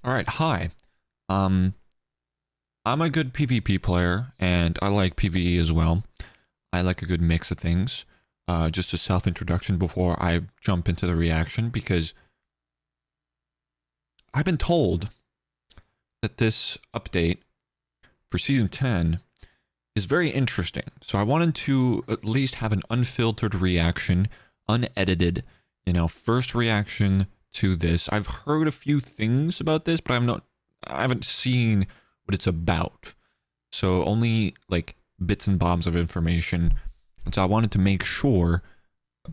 All right, hi. Um, I'm a good PvP player, and I like PvE as well. I like a good mix of things. Just a self-introduction before I jump into the reaction, because I've been told that this update for Season 10 is very interesting. So I wanted to at least have an unfiltered reaction, unedited, first reaction to this. I've heard a few things about this, but I haven't seen what it's about. So only like bits and bobs of information. And so I wanted to make sure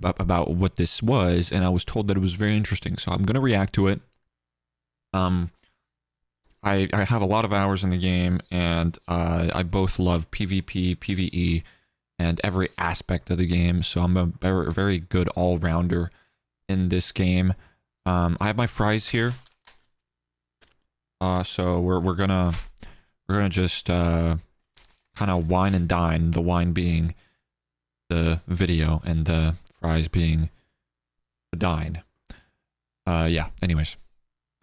about what this was, and I was told that it was very interesting. So I'm gonna react to it. Um, I have a lot of hours in the game, and I both love PvP, PvE, and every aspect of the game. So I'm a very, very good all-rounder in this game. I have my fries here. So we're gonna just kind of wine and dine. The wine being the video, and the fries being the dine. Yeah. Anyways.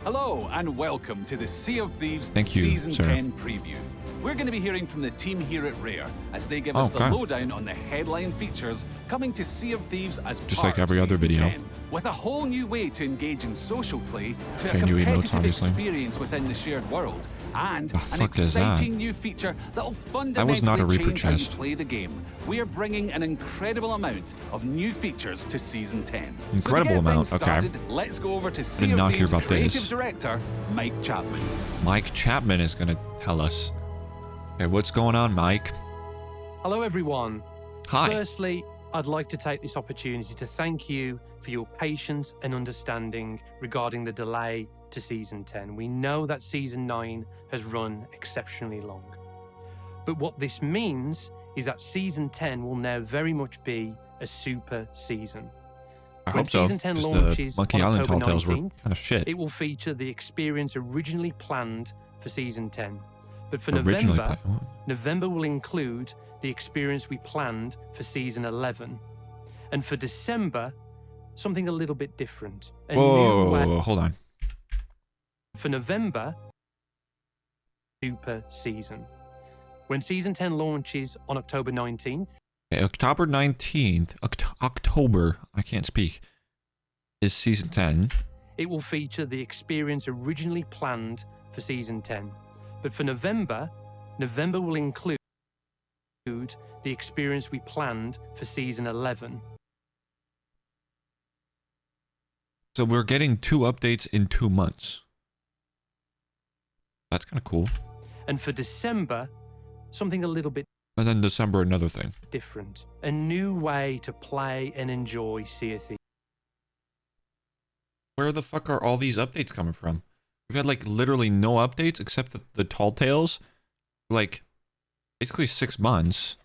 Hello and welcome to the Sea of Thieves Thank you, Season sir. 10 preview. We're going to be hearing from the team here at Rare as they give us the lowdown on the headline features coming to Sea of Thieves as just part like every of other Season video. 10, with a whole new way to engage in social play, to Okay, a new emotes, competitive obviously. experience within the shared world, and The an fuck is that? exciting new feature that'll That was not a fundamentally Reaper change how you chest. play the game. We are bringing an incredible amount of new features to Season 10. Incredible so to get amount, things okay. started, let's go over to Sea did of not hear Thieves about creative this. director Mike Chapman. Mike Chapman is gonna tell us. Okay, what's going on, Mike? Hello, everyone. Hi. Firstly, I'd like to take this opportunity to thank you for your patience and understanding regarding the delay to Season 10. We know that Season 9 has run exceptionally long. But what this means is that Season 10 will now very much be a super season. I When hope so. Season 10 'Cause launches the Monkey on Island October Telltales were 19th, kind of shit. it will feature the experience originally planned for Season 10. But for Originally November, planned. November will include the experience we planned for Season 11. And for December, something a little bit different. A new way Whoa, hold on. for November, super season. When Season 10 launches on October 19th, Okay, October 19th, October, I can't speak, is Season 10. it will feature the experience originally planned for Season 10. But for November, November will include the experience we planned for Season 11. So we're getting 2 updates in 2 months. That's kind of cool. And for December, something a little bit And then December, another thing. different. A new way to play and enjoy Sea of Thieves. Where the fuck are all these updates coming from? We've had like literally no updates except the Tall Tales, like basically 6 months,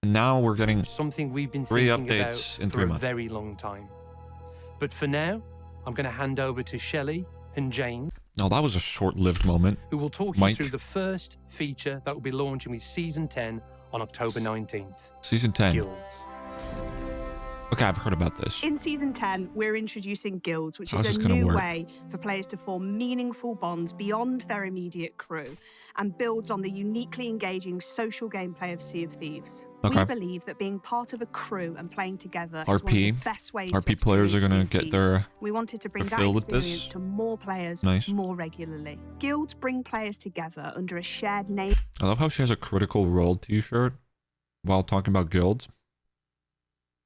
and now we're getting Something we've been 3 thinking updates about in for 3 a months. very long time. But for now, I'm going to hand over to Shelley and Jane, No, that was a short-lived moment. who will talk you Mike. through the first feature that will be launching with Season 10 on October 19th. Season 10. Guilds. Okay, I've heard about this. In Season 10, we're introducing guilds, which How's is this a gonna new work? way for players to form meaningful bonds beyond their immediate crew and builds on the uniquely engaging social gameplay of Sea of Thieves. Okay. We believe that being part of a crew and playing together is one of RP. the best ways RP to players are experience gonna Sea of get Thieves. their We wanted to bring that fill with this. experience to more players Nice. more regularly. Guilds bring players together under a shared name I love how she has a Critical Role t-shirt while talking about guilds.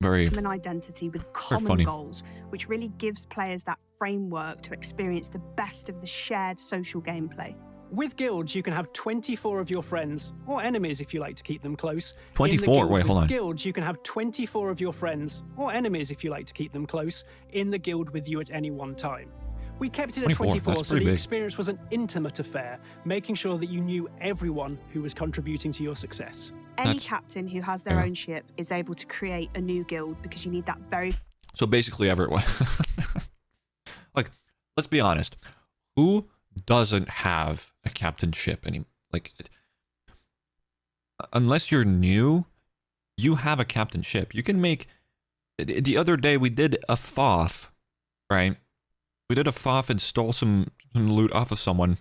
Very and identity with common funny. goals, which really gives players that framework to experience the best of the shared social gameplay. With guilds, you can have 24 of your friends, or enemies if you like to keep them close. 24? Wait, hold on. With guilds, you can have 24 of your friends, or enemies if you like to keep them close, in the guild with you at any one time. We kept it at 24, 24 that's so the pretty big. experience was an intimate affair, making sure that you knew everyone who was contributing to your success. Any That's- captain who has their yeah. own ship is able to create a new guild because you need that very So basically everyone. Like, let's be honest. Who doesn't have a captain ship any like unless you're new, you have a captain ship. You can make the other day we did a FOF, right? We did a FOF and stole some loot off of someone.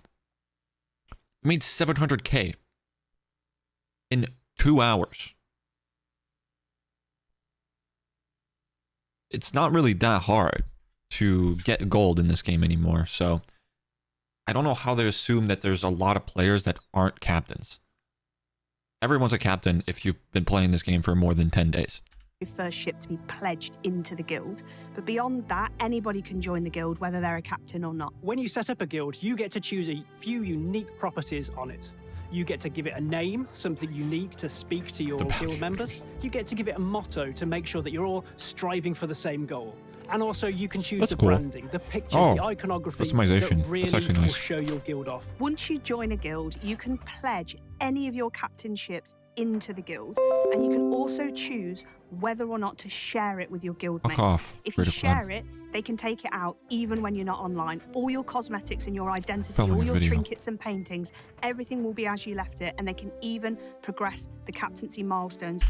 We made 700k in 2 hours. It's not really that hard to get gold in this game anymore, so I don't know how they assume that there's a lot of players that aren't captains. Everyone's a captain if you've been playing this game for more than 10 days. First ship to be pledged into the guild, but beyond that, anybody can join the guild, whether they're a captain or not. When you set up a guild, you get to choose a few unique properties on it. You get to give it a name, something unique to speak to your guild members. You get to give it a motto to make sure that you're all striving for the same goal. And also, you can choose the branding, the pictures, the iconography that really will show your guild off. Once you join a guild, you can pledge any of your captainships into the guild, and you can also choose whether or not to share it with your guild mates. If you share it, they can take it out even when you're not online. All your cosmetics and your identity, all your trinkets and paintings, everything will be as you left it, and they can even progress the captaincy milestones.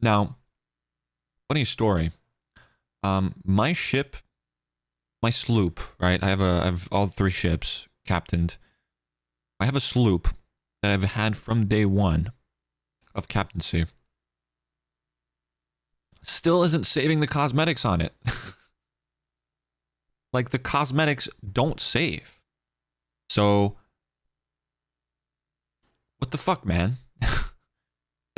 Now, funny story. My ship, my sloop, right? I have all 3 ships captained. I have a sloop that I've had from day 1 of captaincy. Still isn't saving the cosmetics on it. Like, the cosmetics don't save. So, what the fuck, man?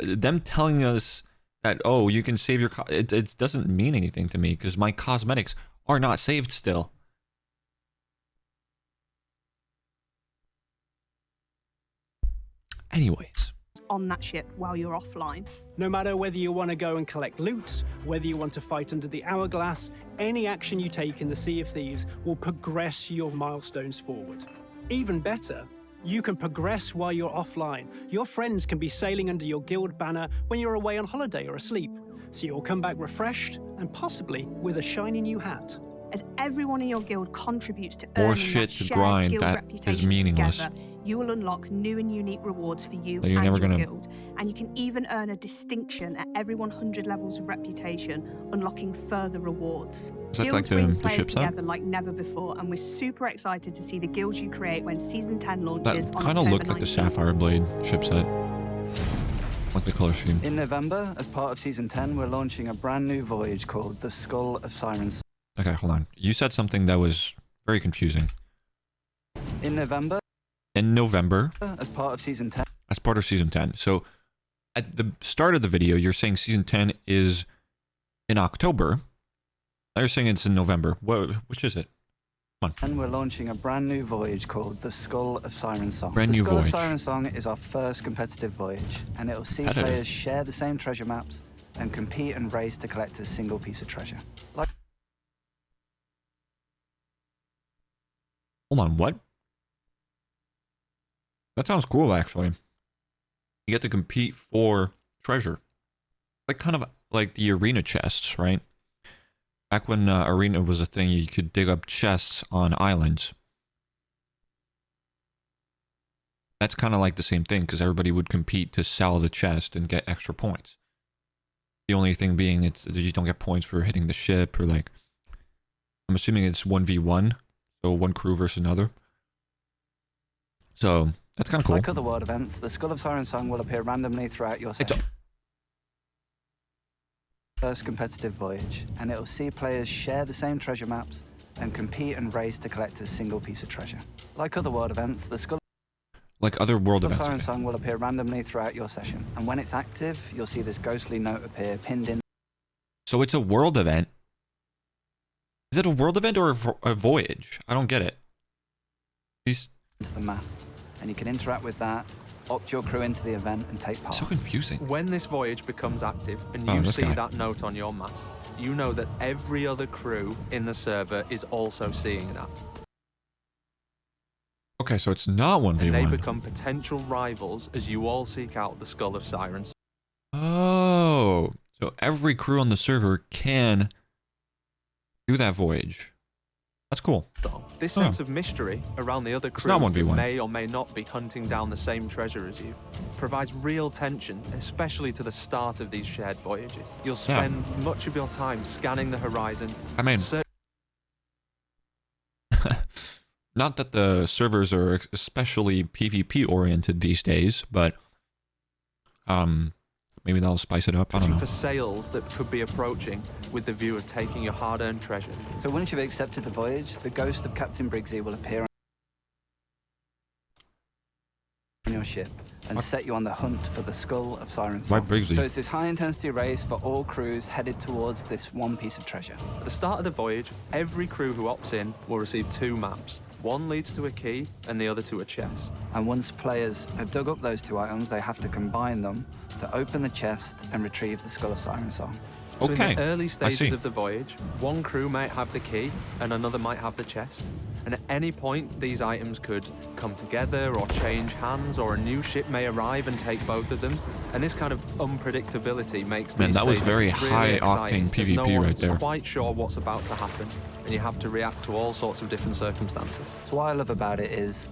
Them telling us that, oh, you can save your... It doesn't mean anything to me, because my cosmetics are not saved still. Anyways. On that ship while you're offline. No matter whether you want to go and collect loot, whether you want to fight under the hourglass, any action you take in the Sea of Thieves will progress your milestones forward. Even better, you can progress while you're offline. Your friends can be sailing under your guild banner when you're away on holiday or asleep. So you'll come back refreshed and possibly with a shiny new hat. As everyone in your guild contributes to more earning shit that to shared grind guild that reputation is meaningless. Together, you will unlock new and unique rewards for you and you're never your guild. And you can even earn a distinction at every 100 levels of reputation, unlocking further rewards. Is that Guilds like brings the players ship set? together like never before, and we're super excited to see the guilds you create when Season 10 launches That on kind of October looked like the 19th. Sapphire Blade ship set. Like the color scheme. In November, as part of Season 10, we're launching a brand new voyage called the Skull of Siren Song. Okay, hold on. You said something that was very confusing. In November, as part of Season 10. As part of Season 10. So, at the start of the video, you're saying Season 10 is in October. Now you're saying it's in November. Which is it? Come on. And we're launching a brand new voyage called the Skull of Siren Song. Brand new the Skull voyage. of Siren Song is our first competitive voyage, and it'll see players share the same treasure maps and compete and race to collect a single piece of treasure. Hold on, what? That sounds cool, actually. You get to compete for treasure. Like, kind of like the arena chests, right? Back when arena was a thing, you could dig up chests on islands. That's kind of like the same thing, because everybody would compete to sell the chest and get extra points. The only thing being, it's you don't get points for hitting the ship, or like... I'm assuming it's 1v1. So one crew versus another. So that's kind of cool. Like other world events, the Skull of Siren Song will appear randomly throughout your session. First competitive voyage, and it'll see players share the same treasure maps and compete and race to collect a single piece of treasure. Like other world events, the Skull like other world events. The Siren Song will appear randomly throughout your session, and when it's active, you'll see this ghostly note appear pinned in. So it's a world event. Is it a world event or a voyage? I don't get it. To the mast, and you can interact with that, opt your crew into the event, and take part. So confusing. When this voyage becomes active and you see that note on your mast, you know that every other crew in the server is also seeing that. Okay, so it's not 1v1. And they become potential rivals as you all seek out the Skull of Sirens. Oh, so every crew on the server can do that voyage. That's cool. This sense of mystery around the other crews that may or may not be hunting down the same treasure as you provides real tension, especially to the start of these shared voyages. You'll spend much of your time scanning the horizon. I mean, Not that the servers are especially PvP oriented these days, but maybe that'll spice it up. I don't know. For sales that could be approaching with the view of taking your hard-earned treasure. So once you've accepted the voyage, the ghost of Captain Briggsy will appear on your ship and set you on the hunt for the skull of Siren Song. Why Briggsy? So it's this high-intensity race for all crews headed towards this one piece of treasure. At the start of the voyage, every crew who opts in will receive 2 maps. One leads to a key and the other to a chest. And once players have dug up those 2 items, they have to combine them to open the chest and retrieve the skull of Siren Song. So in the early stages of the voyage, one crew might have the key and another might have the chest. And at any point, these items could come together or change hands, or a new ship may arrive and take both of them. And this kind of unpredictability makes these that was very really high octane PvP no right there. Quite sure what's about to happen, and you have to react to all sorts of different circumstances. So what I love about it is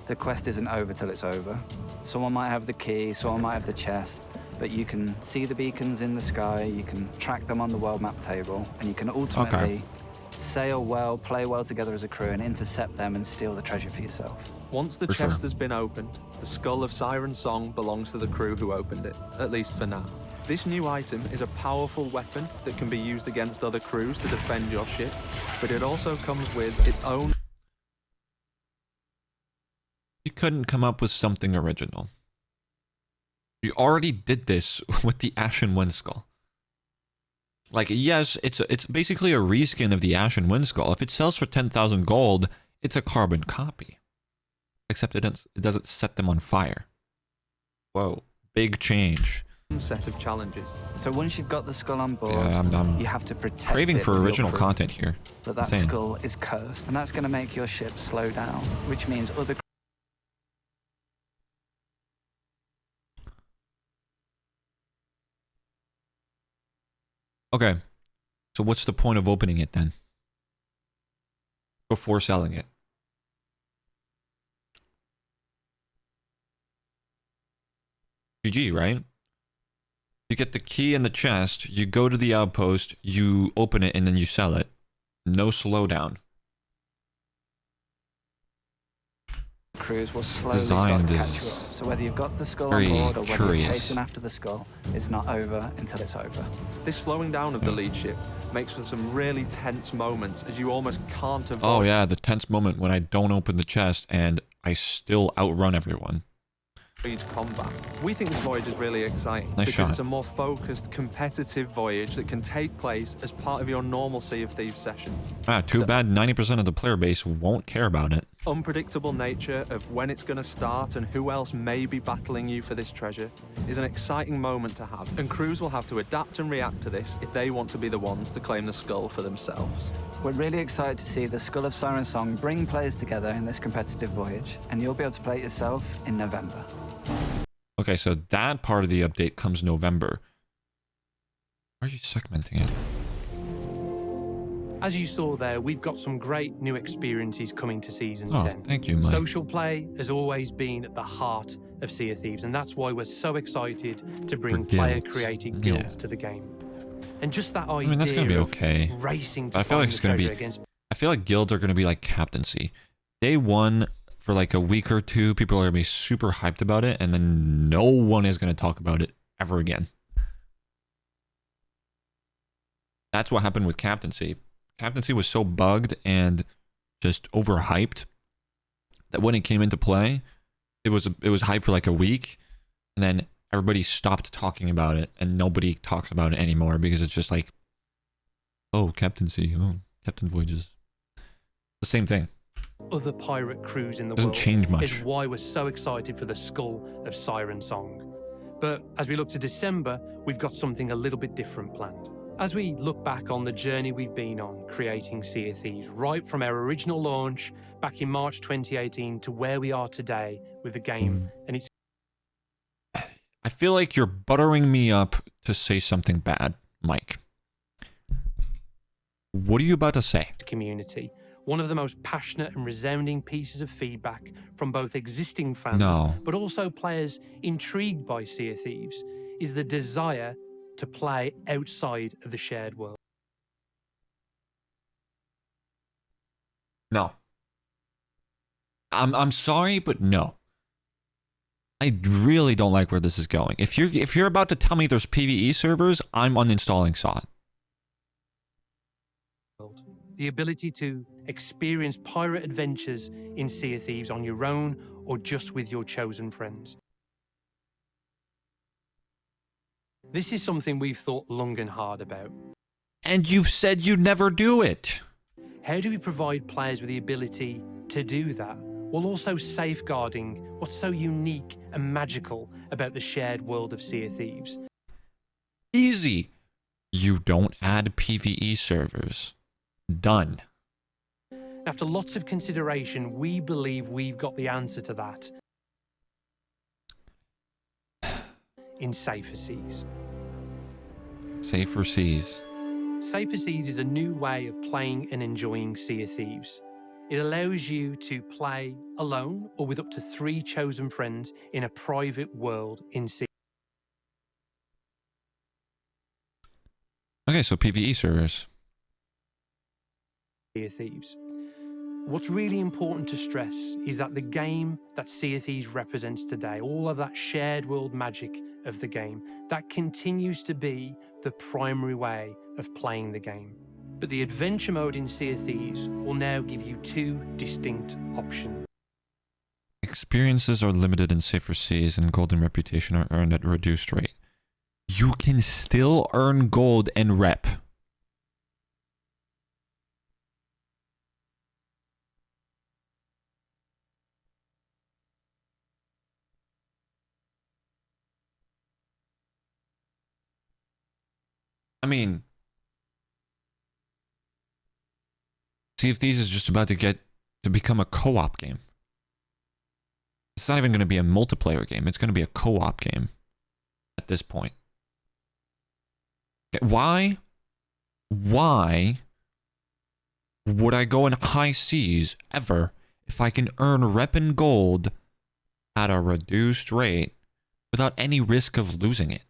the quest isn't over till it's over. Someone might have the key, someone might have the chest, but you can see the beacons in the sky, you can track them on the world map table, and you can ultimately sail well, play well together as a crew, and intercept them and steal the treasure for yourself. Once the chest has been opened, the skull of Siren Song belongs to the crew who opened it, at least for now. This new item is a powerful weapon that can be used against other crews to defend your ship, but it also comes with its own... You couldn't come up with something original. You already did this with the Ashen Windskull. Like, yes, it's basically a reskin of the Ashen Windskull. If it sells for 10,000 gold, it's a carbon copy. Except it doesn't set them on fire. Whoa, big change. Set of challenges. So once you've got the skull on board, you have to protect craving it for with your original crew. content here. But that skull is cursed, and that's going to make your ship slow down, which means other... Okay, so what's the point of opening it then? Before selling it? GG, right? You get the key and the chest, you go to the outpost, you open it, and then you sell it. No slowdown. Crews will slowly start to catch you up. So whether you've got the skull on board or whether you're chasing after the skull, it's not over until it's over. This slowing down of the lead ship makes for some really tense moments, as you almost can't avoid. Oh yeah, the tense moment when I don't open the chest and I still outrun everyone. Combat. We think this voyage is really exciting because it's a more focused, competitive voyage that can take place as part of your normal Sea of Thieves sessions. Too bad 90% of the player base won't care about it. Unpredictable nature of when it's going to start and who else may be battling you for this treasure is an exciting moment to have, and crews will have to adapt and react to this if they want to be the ones to claim the skull for themselves. We're really excited to see the Skull of Siren Song bring players together in this competitive voyage, and you'll be able to play it yourself in November. Okay, so that part of the update comes November. Why are you segmenting it? As you saw there, we've got some great new experiences coming to Season 10. Thank you, Mike. Social play has always been at the heart of Sea of Thieves, and that's why we're so excited to bring player-created guilds to the game. And just that idea, I mean, that's going to be okay. Racing to I feel like it's going to be... against... I feel like guilds are going to be like captaincy. Day one, for like a week or two, people are going to be super hyped about it, and then no one is going to talk about it ever again. That's what happened with captaincy. Captaincy was so bugged and just overhyped that when it came into play, it was hyped for like a week, and then everybody stopped talking about it, and nobody talks about it anymore because it's just like, oh, captaincy, oh, captain voyages. The same thing. Other pirate crews in the Doesn't world change much. is why we're so excited for the Skull of Siren Song. But as we look to December, we've got something a little bit different planned. As we look back on the journey we've been on creating Sea of Thieves, right from our original launch back in March 2018 to where we are today with the game, and it's... I feel like you're buttering me up to say something bad, Mike. What are you about to say? Community. One of the most passionate and resounding pieces of feedback from both existing fans, but also players intrigued by Sea of Thieves, is the desire to play outside of the shared world. No. I'm sorry, but no. I really don't like where this is going. If you're about to tell me there's PvE servers, I'm uninstalling SOT. The ability to experience pirate adventures in Sea of Thieves on your own or just with your chosen friends. This is something we've thought long and hard about. And you've said you'd never do it. How do we provide players with the ability to do that, while also safeguarding what's so unique and magical about the shared world of Sea of Thieves? Easy. You don't add PvE servers. Done. After lots of consideration, we believe we've got the answer to that in Safer Seas. Safer Seas. Safer Seas is a new way of playing and enjoying Sea of Thieves. It allows you to play alone or with up to 3 chosen friends in a private world in Sea. Okay, so PvE servers. Sea of Thieves. What's really important to stress is that the game that Sea of Thieves represents today, all of that shared world magic of the game, that continues to be the primary way of playing the game. But the adventure mode in Sea of Thieves will now give you 2 distinct options. Experiences are limited in Safer Seas, and gold and reputation are earned at a reduced rate. You can still earn gold and rep. I mean, Sea of Thieves is just about to become a co-op game. It's not even going to be a multiplayer game. It's going to be a co-op game at this point. Why would I go in high seas ever if I can earn rep and gold at a reduced rate without any risk of losing it?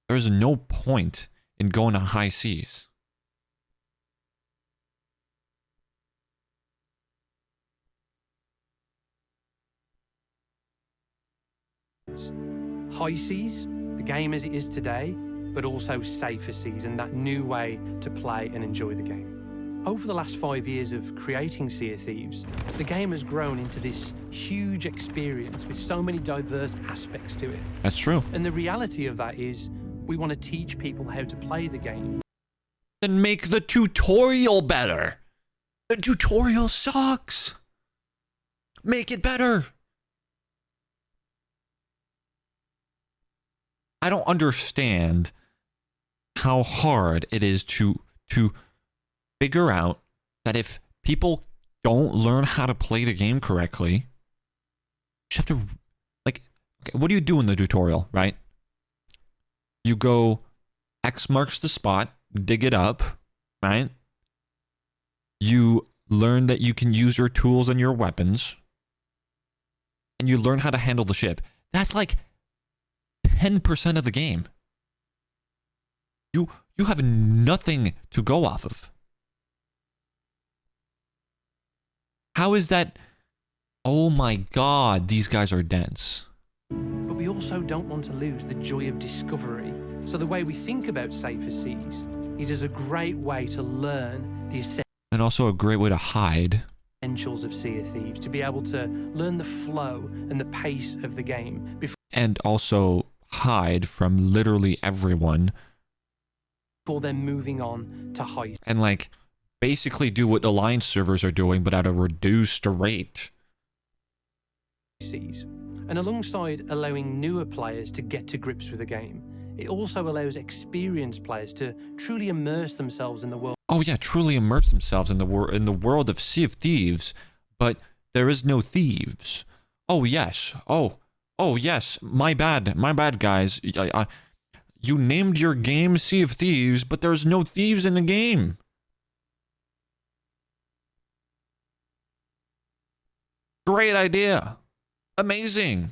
There's no point in going to high seas. High Seas, the game as it is today, but also Safer Seas and that new way to play and enjoy the game. Over the last 5 years of creating Sea of Thieves, the game has grown into this huge experience with so many diverse aspects to it. That's true. And the reality of that is we want to teach people how to play the game. Then make the tutorial better. The tutorial sucks. Make it better. I don't understand how hard it is to figure out that if people don't learn how to play the game correctly, you just have to, like, okay, what do you do in the tutorial, right? You go X marks the spot, dig it up, right? You learn that you can use your tools and your weapons, and you learn how to handle the ship. That's like 10% of the game. You have nothing to go off of. How is that? Oh my God, these guys are dense. But we also don't want to lose the joy of discovery. So the way we think about Safer Seas is as a great way to learn the and also a great way to hide essentials of Sea of Thieves, to be able to learn the flow and the pace of the game and also hide from literally everyone before then moving on to High and like basically do what Alliance servers are doing but at a reduced rate. Seas. And alongside allowing newer players to get to grips with the game, it also allows experienced players to truly immerse themselves in the world. Oh yeah, truly immerse themselves in the world of Sea of Thieves, but there is no thieves. Oh yes. Oh yes. My bad, guys. You named your game Sea of Thieves, but there's no thieves in the game. Great idea. Amazing.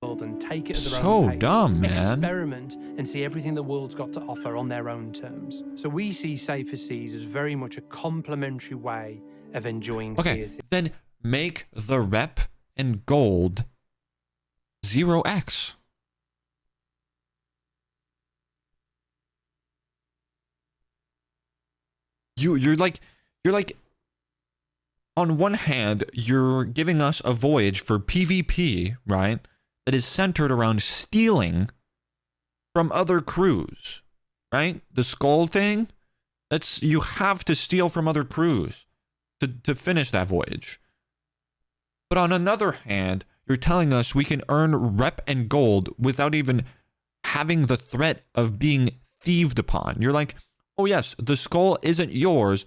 And take it at their so own pace. Dumb, man. Experiment and see everything the world's got to offer on their own terms. So we see Safer Seas as very much a complementary way of enjoying Okay, Sea of Thieves. then make the rep and gold 0x. You're like on one hand, you're giving us a voyage for PvP, right? That is centered around stealing from other crews, right? The skull thing, you have to steal from other crews to finish that voyage. But on another hand, you're telling us we can earn rep and gold without even having the threat of being thieved upon. You're like, oh yes, the skull isn't yours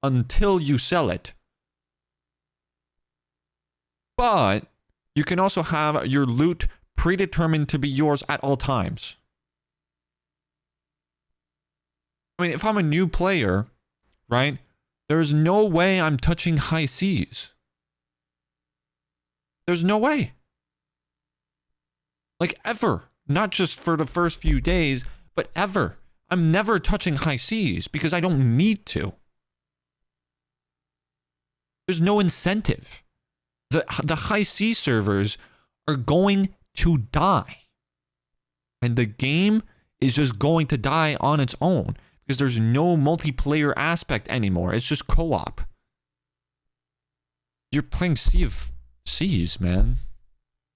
until you sell it. But you can also have your loot predetermined to be yours at all times. I mean, if I'm a new player, right, there's no way I'm touching high seas. There's no way. Like, ever. Not just for the first few days, but ever. I'm never touching high seas because I don't need to. There's no incentive. The high sea servers are going to die. And the game is just going to die on its own because there's no multiplayer aspect anymore. It's just co-op. You're playing Sea of Seas, man.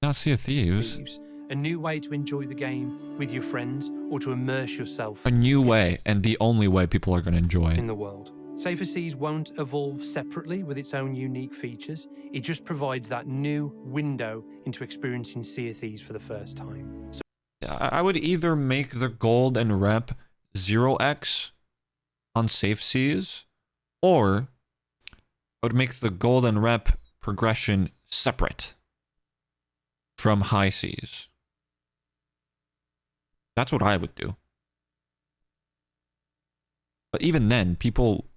Not Sea of Thieves. A new way to enjoy the game with your friends or to immerse yourself. A new way, and the only way people are going to enjoy in the world. Safer Seas won't evolve separately with its own unique features. It just provides that new window into experiencing Sea of Thieves for the first time. So I would either make the gold and rep 0x on Safe Seas, or I would make the gold and rep progression separate from high seas. That's what I would do. But even then,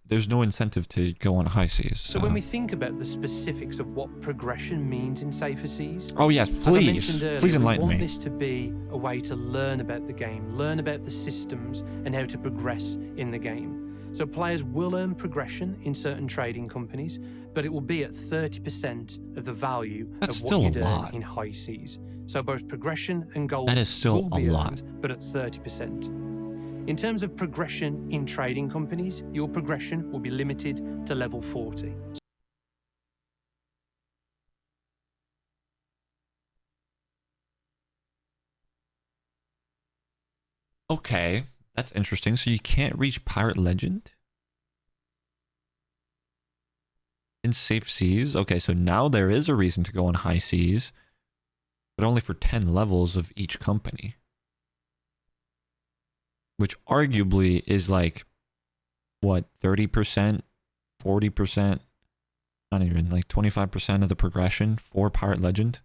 there's no incentive to go on high seas. So when we think about the specifics of what progression means in Safer Seas... Oh yes, please. Please enlighten me. We want this to be a way to learn about the game, learn about the systems and how to progress in the game. So players will earn progression in certain trading companies, but it will be at 30% of the value of what you'd earn in high seas. So both progression and gold that is still will be a lot, earned, but at 30%. In terms of progression in trading companies, your progression will be limited to level 40. Okay, that's interesting. So you can't reach Pirate Legend in Safe Seas? Okay, so now there is a reason to go on high seas, but only for 10 levels of each company. Which arguably is like, what, 30%, 40%, not even, like 25% of the progression for Pirate Legend.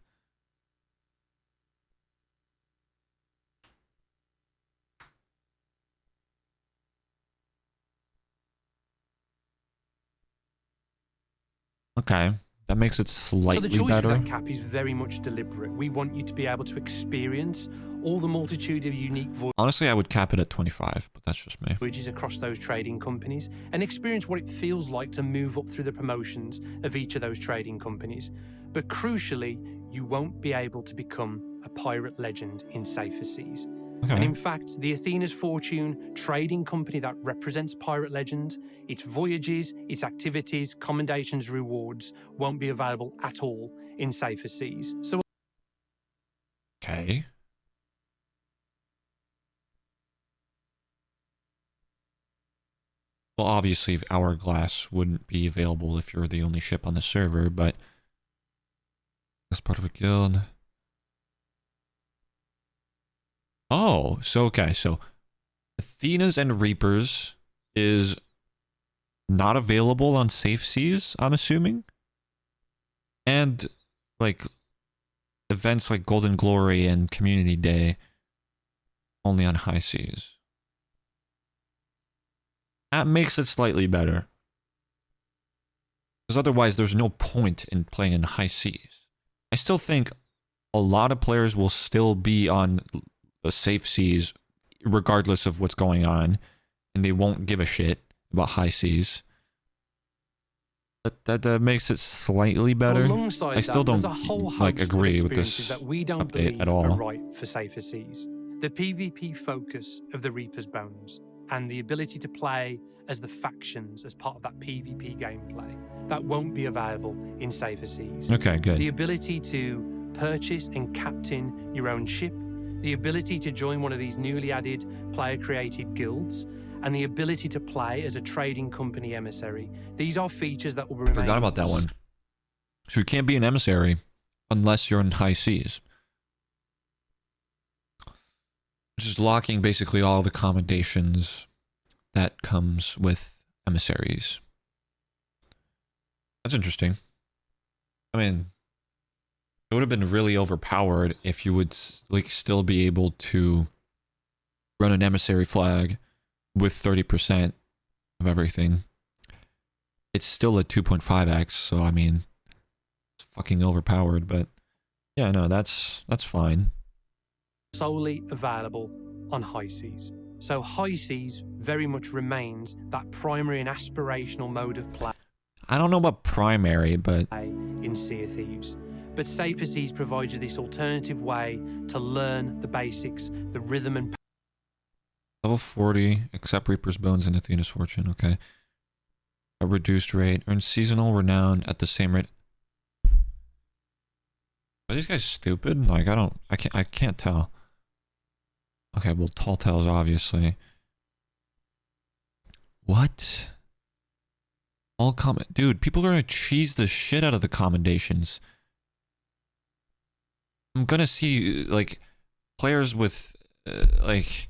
Okay, that makes it slightly better. So the choice of that cap is very much deliberate. We want you to be able to experience all the multitude of unique voyages. Honestly, I would cap it at 25, but that's just me. Voyages across those trading companies and experience what it feels like to move up through the promotions of each of those trading companies. But crucially, you won't be able to become a pirate legend in Safer Seas. Okay. And in fact, the Athena's Fortune trading company that represents Pirate Legend, its voyages, its activities, commendations, rewards won't be available at all in Safer Seas. So, okay. Well, obviously, Hourglass wouldn't be available if you're the only ship on the server, but as part of a guild. Oh, so okay, so Athenas and Reapers is not available on Safe Seas, I'm assuming? And, like, events like Golden Glory and Community Day only on high seas. That makes it slightly better. Because otherwise, there's no point in playing in high seas. I still think a lot of players will still be on the Safe Seas regardless of what's going on, and they won't give a shit about high seas. That makes it slightly better. Alongside I still that, don't there's a whole like host agree of with this experiences that we don't update believe at all. are right for Safer Seas. The PvP focus of the Reaper's Bones and the ability to play as the factions as part of that PvP gameplay, that won't be available in Safer Seas. Okay, good. The ability to purchase and captain your own ship, the ability to join one of these newly added player-created guilds, and the ability to play as a trading company emissary. These are features that will remain. I forgot about that one. So you can't be an emissary unless you're in high seas. Which is locking basically all the accommodations that comes with emissaries. That's interesting. I mean, it would have been really overpowered if you would like still be able to run an emissary flag with 30% of everything. It's still a 2.5x, so I mean, it's fucking overpowered, but yeah, no, that's fine. Solely available on high seas. So high seas very much remains that primary and aspirational mode of play. I don't know about primary, but in Sea of Thieves. But Safer Seas provides you this alternative way to learn the basics, the rhythm and level 40, accept Reaper's Bones and Athena's Fortune, okay. A reduced rate, earn seasonal renown at the same rate. Are these guys stupid? Like, I can't tell. Okay, well, Tall Tales, obviously. What? All comment, dude, people are gonna cheese the shit out of the commendations. I'm gonna see, like, players with, like,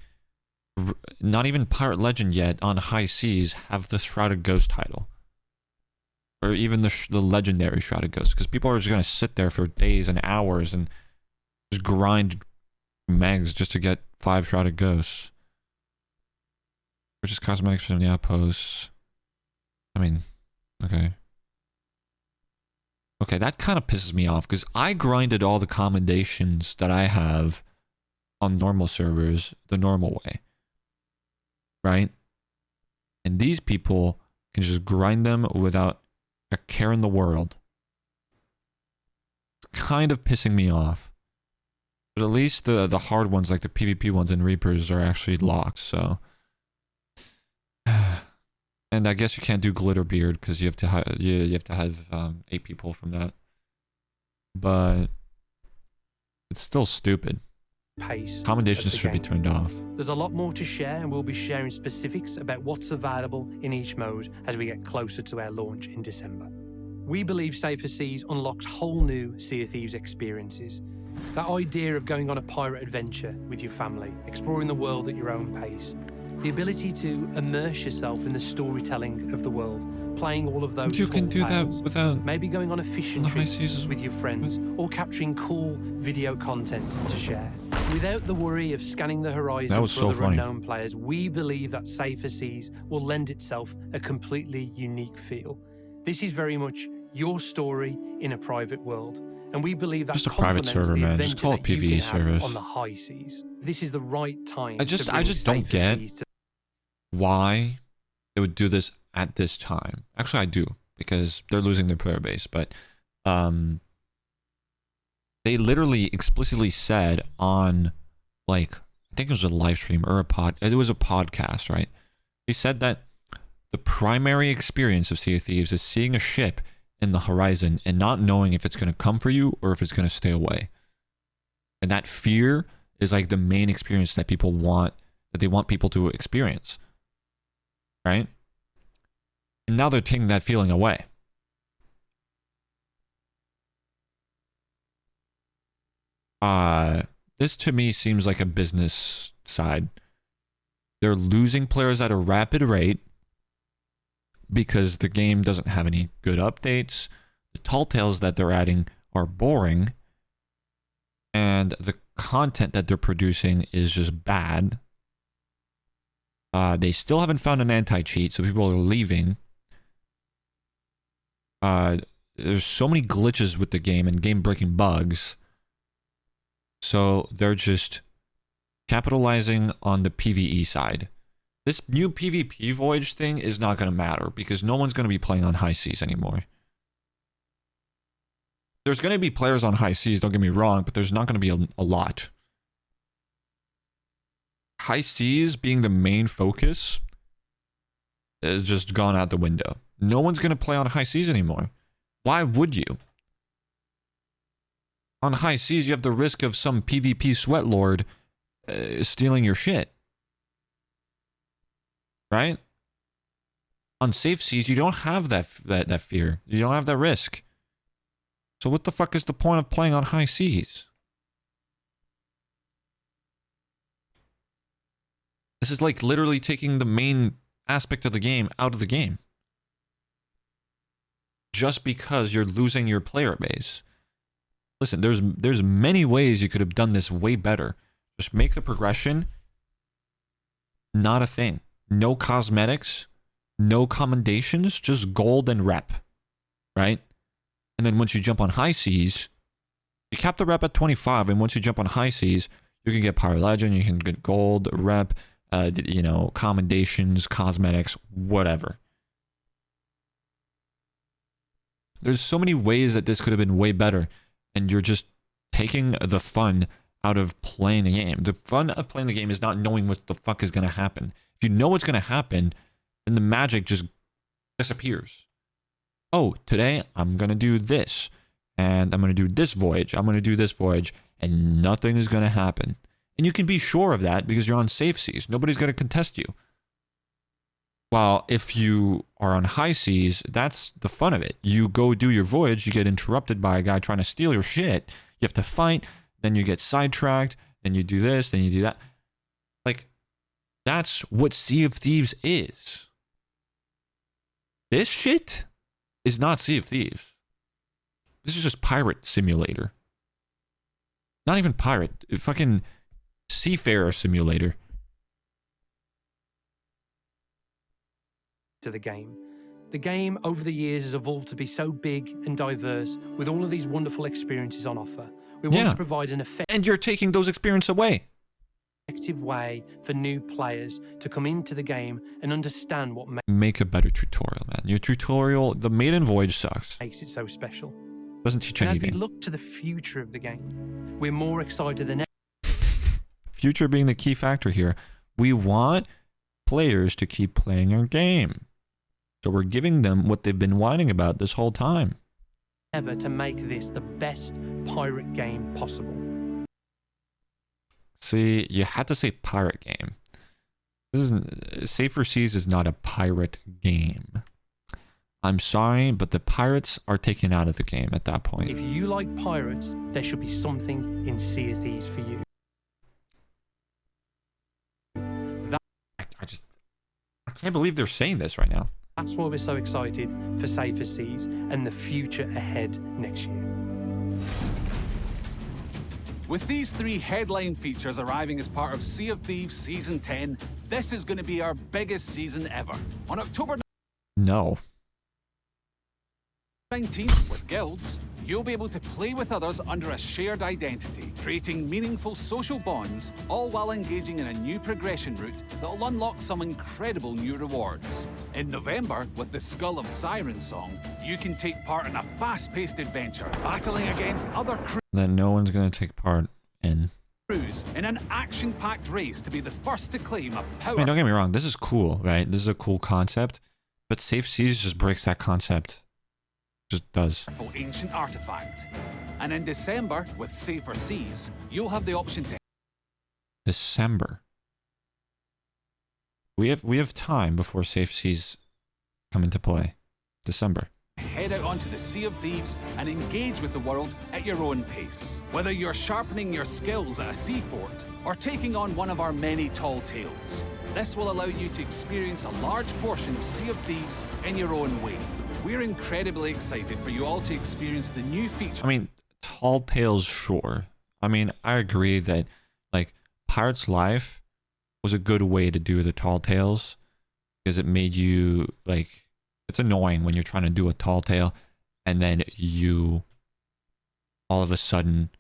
not even Pirate Legend yet on high seas have the Shrouded Ghost title. Or even the legendary Shrouded Ghost. Because people are just going to sit there for days and hours and just grind megs just to get 5 Shrouded Ghosts. Purchase cosmetics from the outposts. I mean, okay. Okay, that kind of pisses me off because I grinded all the commendations that I have on normal servers the normal way. Right? And these people can just grind them without a care in the world. It's kind of pissing me off. But at least the hard ones, like the PvP ones and Reapers, are actually locked, so. And I guess you can't do Glitterbeard because you have to have 8 people from that. But it's still stupid. Pace. Commendations should be turned off. There's a lot more to share, and we'll be sharing specifics about what's available in each mode as we get closer to our launch in December. We believe Safer Seas unlocks whole new Sea of Thieves experiences. That idea of going on a pirate adventure with your family, exploring the world at your own pace, the ability to immerse yourself in the storytelling of the world, playing all of those. You can do that without maybe going on a fishing trip with your friends, or capturing cool video content to share. Without the worry of scanning the horizon for other unknown players, we believe that Safer Seas will lend itself a completely unique feel. This is very much your story in a private world, and we believe that just a private server, man. Just call it PvE service. On the high seas, this is the right time. I just don't get why they would do this at this time. Actually, I do, because they're losing their player base, but they literally explicitly said on, like, I think it was a live stream or it was a podcast, right? They said that the primary experience of Sea of Thieves is seeing a ship in the horizon and not knowing if it's going to come for you or if it's going to stay away. And that fear is like the main experience that people want, that they want people to experience. Right? And now they're taking that feeling away. This to me seems like a business side. They're losing players at a rapid rate because the game doesn't have any good updates. The Tall Tales that they're adding are boring. And the content that they're producing is just bad. They still haven't found an anti-cheat, so people are leaving. There's so many glitches with the game and game-breaking bugs. So they're just capitalizing on the PvE side. This new PvP Voyage thing is not going to matter because no one's going to be playing on high seas anymore. There's going to be players on high seas, don't get me wrong, but there's not going to be a lot. High seas being the main focus is just gone out the window. No one's going to play on high seas anymore. Why would you? On high seas, you have the risk of some PvP sweat lord stealing your shit. Right? On safe seas, you don't have that fear. You don't have that risk. So what the fuck is the point of playing on high seas? This is like literally taking the main aspect of the game out of the game. Just because you're losing your player base. Listen, there's many ways you could have done this way better. Just make the progression not a thing. No cosmetics, no commendations, just gold and rep. Right? And then once you jump on high seas, you cap the rep at 25, and once you jump on high seas, you can get Pyro Legend, you can get gold, rep, commendations, cosmetics, whatever. There's so many ways that this could have been way better, and you're just taking the fun out of playing the game. The fun of playing the game is not knowing what the fuck is going to happen. If you know what's going to happen, then the magic just disappears. Oh, today I'm going to do this, and I'm going to do this voyage, I'm going to do this voyage, and nothing is going to happen. And you can be sure of that because you're on safe seas. Nobody's going to contest you. While if you are on high seas, that's the fun of it. You go do your voyage, you get interrupted by a guy trying to steal your shit. You have to fight, then you get sidetracked, then you do this, then you do that. Like, that's what Sea of Thieves is. This shit is not Sea of Thieves. This is just Pirate Simulator. Not even pirate. Fucking Seafarer Simulator. To the game. The game over the years has evolved to be so big and diverse with all of these wonderful experiences on offer. We want to provide an and you're taking those experiences away. Effective way for new players to come into the game and understand what make a better tutorial, man. Your tutorial, the maiden voyage sucks. Makes it so special. Doesn't teach and anything. As we look to the future of the game, we're more excited than ever. Future being the key factor here. We want players to keep playing our game. So we're giving them what they've been whining about this whole time. Ever to make this the best pirate game possible. See, you had to say pirate game. This isn't Safer Seas is not a pirate game. I'm sorry, but the pirates are taken out of the game at that point. If you like pirates, there should be something in Sea of Thieves for you. I can't believe they're saying this right now. That's why we're so excited for Safer Seas and the future ahead next year. With these 3 headline features arriving as part of Sea of Thieves Season 10, this is going to be our biggest season ever. On October 19th, with guilds, you'll be able to play with others under a shared identity, creating meaningful social bonds, all while engaging in a new progression route that'll unlock some incredible new rewards. In November, with the Skull of Sirens song, you can take part in a fast-paced adventure, battling against other crews that no one's going to take part in an action-packed race to be the first to claim a power. I mean, don't get me wrong, this is cool, right? This is a cool concept, but Safe Seas just breaks that concept. Just does. Ancient artifact. And in December, with Safer Seas, you'll have the option to December. We have time before Safe Seas come into play. December. Head out onto the Sea of Thieves and engage with the world at your own pace. Whether you're sharpening your skills at a seafort or taking on one of our many tall tales, this will allow you to experience a large portion of Sea of Thieves in your own way. We're incredibly excited for you all to experience the new feature. I mean, Tall Tales, sure. I mean, I agree that, like, Pirate's Life was a good way to do the Tall Tales because it made you, like, it's annoying when you're trying to do a tall tale and then you, all of a sudden,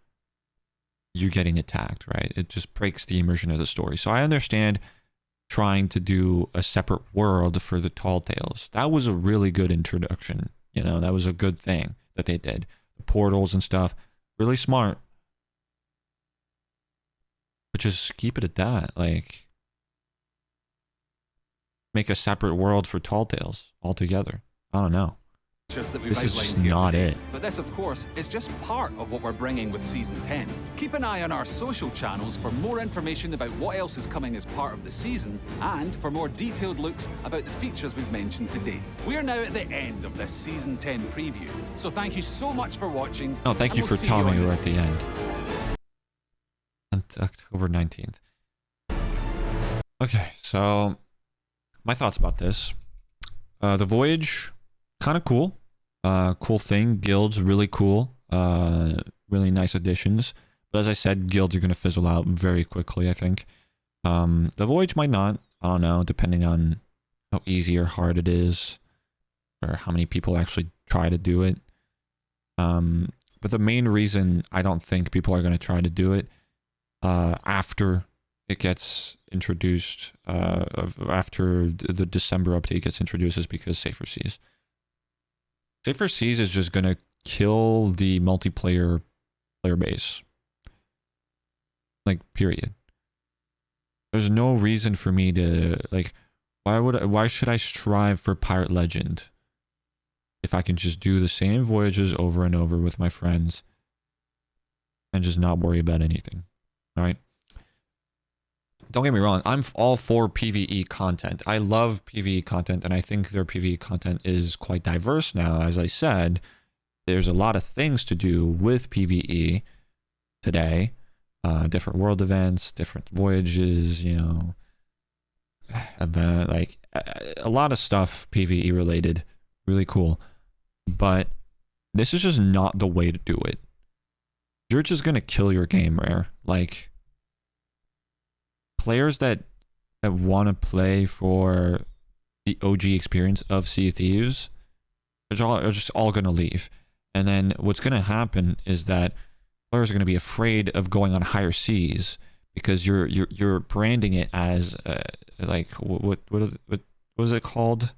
you're getting attacked, right? It just breaks the immersion of the story. So I understand trying to do a separate world for the Tall Tales. That was a really good introduction. You know, that was a good thing that they did. The portals and stuff, really smart. But just keep it at that. Like, make a separate world for Tall Tales altogether. I don't know. This is just not it. But this, of course, is just part of what we're bringing with Season 10. Keep an eye on our social channels for more information about what else is coming as part of the season, and for more detailed looks about the features we've mentioned today. We're now at the end of this Season 10 preview, so thank you so much for watching. Oh, thank you for telling me we're at the end. On October 19th. Okay, so my thoughts about this. The Voyage, kind of cool. Cool thing. Guilds, really cool. Really nice additions. But as I said, guilds are going to fizzle out very quickly, I think. The Voyage might not. I don't know, depending on how easy or hard it is, or how many people actually try to do it. But the main reason I don't think people are going to try to do it after it gets introduced, after the December update gets introduced, is because Safer Seas. Safer Seas is just going to kill the multiplayer player base. Like, period. There's no reason for me to, like, why should I strive for Pirate Legend if I can just do the same voyages over and over with my friends and just not worry about anything? All right? Don't get me wrong, I'm all for PvE content. I love PvE content, and I think their PvE content is quite diverse now. As I said, there's a lot of things to do with PvE today. Different world events, different voyages, you know, like a lot of stuff PvE related. Really cool. But this is just not the way to do it. You're just going to kill your game, Rare. Like, players that want to play for the OG experience of Sea of Thieves are just all going to leave. And then what's going to happen is that players are going to be afraid of going on higher seas because you're branding it as like what was it called?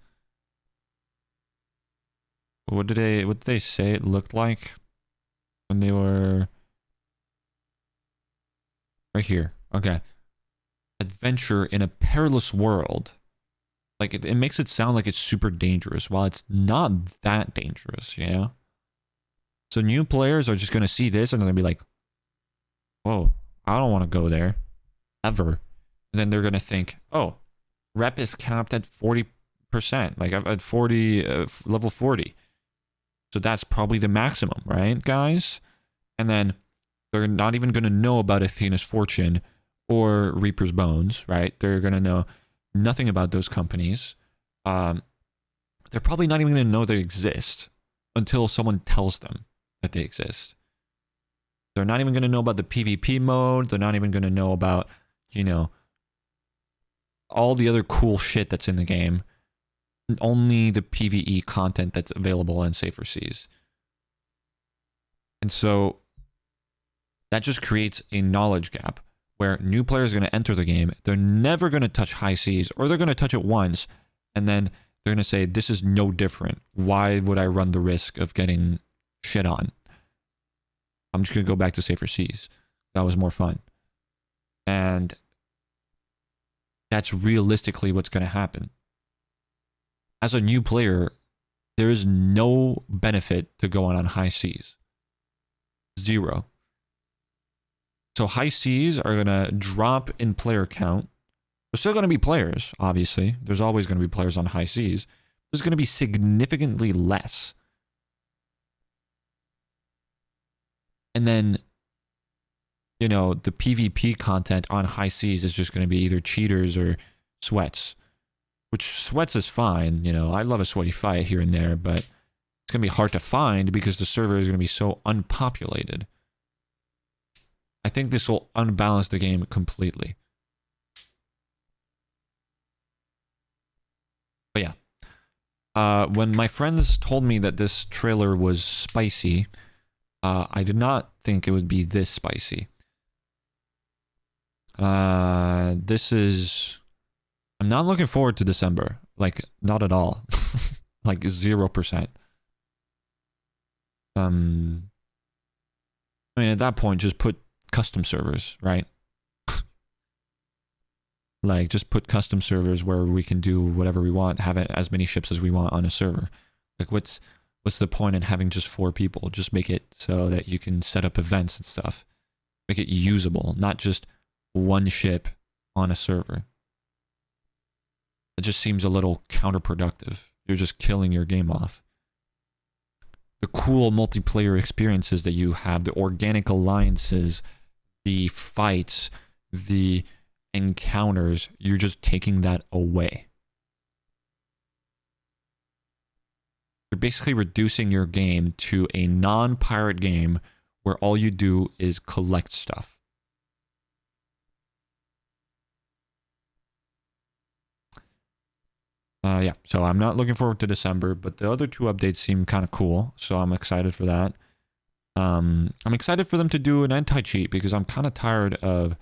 What did they say it looked like when they were right here? Okay. Adventure in a perilous world. Like, it makes it sound like it's super dangerous, while it's not that dangerous, you know? So new players are just going to see this and they're going to be like, whoa, I don't want to go there. Ever. And then they're going to think, oh, rep is capped at 40%. Like, at 40, level 40. So that's probably the maximum, right, guys? And then they're not even going to know about Athena's Fortune or Reaper's Bones, right? They're going to know nothing about those companies. They're probably not even going to know they exist until someone tells them that they exist. They're not even going to know about the PvP mode. They're not even going to know about, you know, all the other cool shit that's in the game. Only the PvE content that's available in Safer Seas. And so that just creates a knowledge gap where new players are going to enter the game. They're never going to touch high seas, or they're going to touch it once, and then they're going to say, this is no different. Why would I run the risk of getting shit on? I'm just going to go back to Safer Seas. That was more fun. And that's realistically what's going to happen. As a new player, there is no benefit to going on high seas. Zero. So high seas are going to drop in player count. There's still going to be players, obviously. There's always going to be players on high seas. There's going to be significantly less. And then, you know, the PvP content on high seas is just going to be either cheaters or sweats. Which sweats is fine, you know. I love a sweaty fight here and there, but it's going to be hard to find because the server is going to be so unpopulated. I think this will unbalance the game completely. But yeah. When my friends told me that this trailer was spicy, I did not think it would be this spicy. This is I'm not looking forward to December. Like, not at all. Like 0%. I mean, at that point, just put custom servers, right? Like, just put custom servers where we can do whatever we want, have it as many ships as we want on a server. Like, what's the point in having just 4 people? Just make it so that you can set up events and stuff. Make it usable, not just one ship on a server. It just seems a little counterproductive. You're just killing your game off. The cool multiplayer experiences that you have, the organic alliances, the fights, the encounters, you're just taking that away. You're basically reducing your game to a non-pirate game where all you do is collect stuff. Yeah, so I'm not looking forward to December, but the other 2 updates seem kind of cool, so I'm excited for that. I'm excited for them to do an anti-cheat because I'm kind of tired of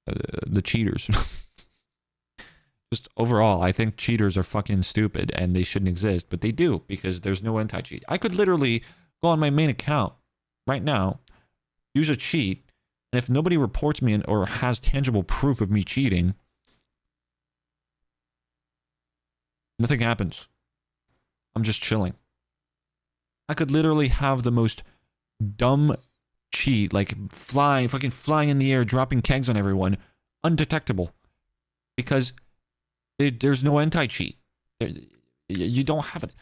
the cheaters. Just overall, I think cheaters are fucking stupid and they shouldn't exist, but they do because there's no anti-cheat. I could literally go on my main account right now, use a cheat, and if nobody reports me or has tangible proof of me cheating, nothing happens. I'm just chilling. I could literally have the most dumb cheat, like fucking flying in the air, dropping kegs on everyone, undetectable. Because there's no anti-cheat. You don't have it.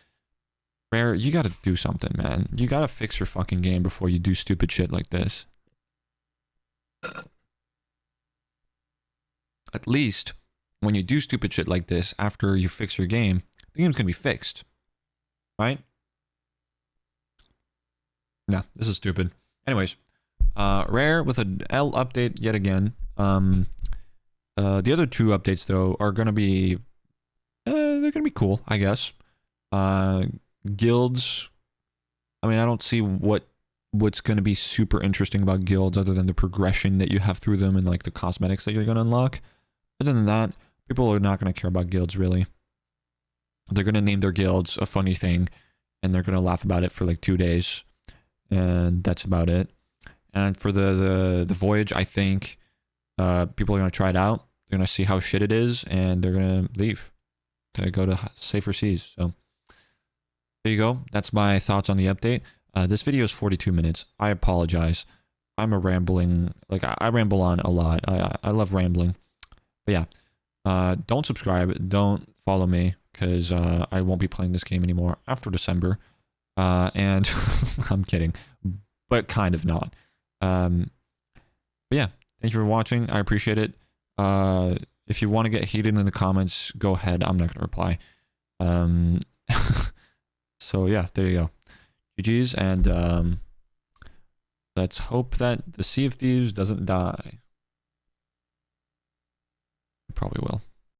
Rare, you gotta do something, man. You gotta fix your fucking game before you do stupid shit like this. At least, when you do stupid shit like this, after you fix your game, the game's gonna be fixed. Right? Nah, this is stupid. Anyways, Rare with an L update yet again. The other 2 updates, though, are gonna be... they're gonna be cool, I guess. Guilds... I mean, I don't see what's gonna be super interesting about guilds other than the progression that you have through them and, like, the cosmetics that you're gonna unlock. Other than that, people are not going to care about guilds, really. They're going to name their guilds a funny thing, and they're going to laugh about it for like 2 days, and that's about it. And for the voyage, I think people are going to try it out. They're going to see how shit it is, and they're going to leave to go to safer seas. So there you go. That's my thoughts on the update. This video is 42 minutes. I apologize. I'm a rambling... Like, I ramble on a lot. I love rambling. But yeah, don't subscribe, don't follow me, because I won't be playing this game anymore after December. And I'm kidding, but kind of not. But yeah, thank you for watching. I appreciate it. If you want to get heated in the comments, go ahead. I'm not going to reply. So yeah, there you go. GG's, and let's hope that the Sea of Thieves doesn't die. It probably will.